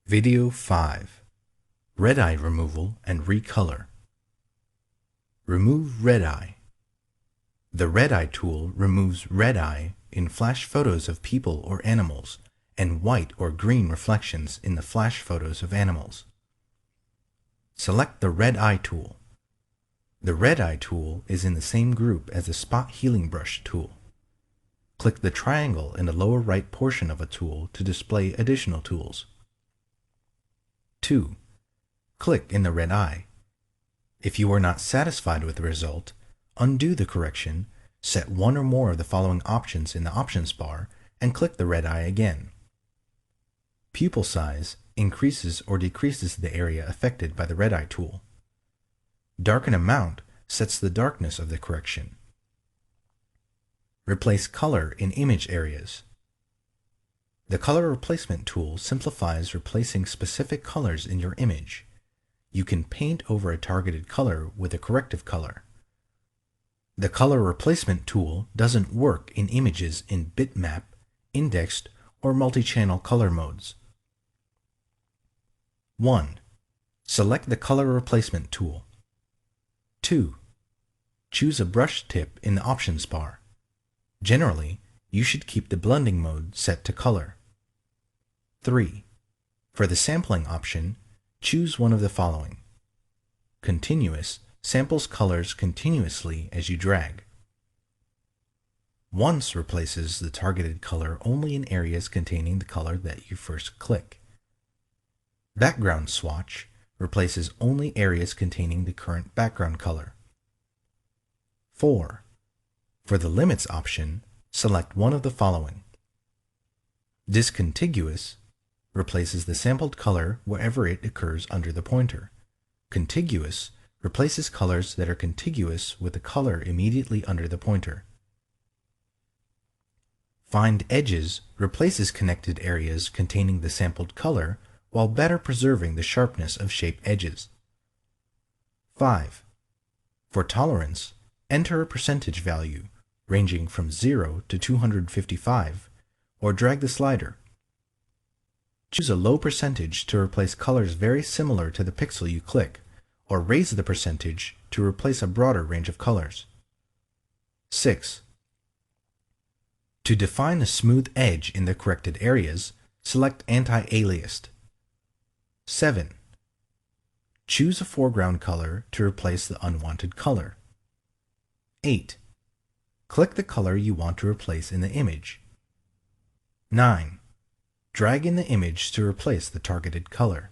Video 5. Red eye removal and recolor. Remove red eye. The red eye tool removes red eye in flash photos of people or animals and white or green reflections in the flash photos of animals. Select the red eye tool. The red eye tool is in the same group as the spot healing brush tool. Click the triangle in the lower right portion of a tool to display additional tools. 2. Click in the red eye. If you are not satisfied with the result, undo the correction, set one or more of the following options in the options bar, and click the red eye again. Pupil size increases or decreases the area affected by the red eye tool. Darken amount sets the darkness of the correction. Replace color in image areas. The color replacement tool simplifies replacing specific colors in your image. You can paint over a targeted color with a corrective color. The color replacement tool doesn't work in images in bitmap, indexed, or multi-channel color modes. 1. Select the color replacement tool. 2. Choose a brush tip in the options bar. Generally, you should keep the blending mode set to color. 3. For the sampling option, choose one of the following. Continuous samples colors continuously as you drag. Once replaces the targeted color only in areas containing the color that you first click. Background swatch replaces only areas containing the current background color. 4. For the limits option, select one of the following. Discontiguous replaces the sampled color wherever it occurs under the pointer. Contiguous replaces colors that are contiguous with the color immediately under the pointer. Find edges replaces connected areas containing the sampled color while better preserving the sharpness of shape edges. 5. For tolerance, enter a percentage value ranging from 0 to 255 or drag the slider. Choose a low percentage to replace colors very similar to the pixel you click, or raise the percentage to replace a broader range of colors. 6. To define a smooth edge in the corrected areas, select Anti-Aliased. 7. Choose a foreground color to replace the unwanted color. 8. Click the color you want to replace in the image. 9. Drag in the image to replace the targeted color.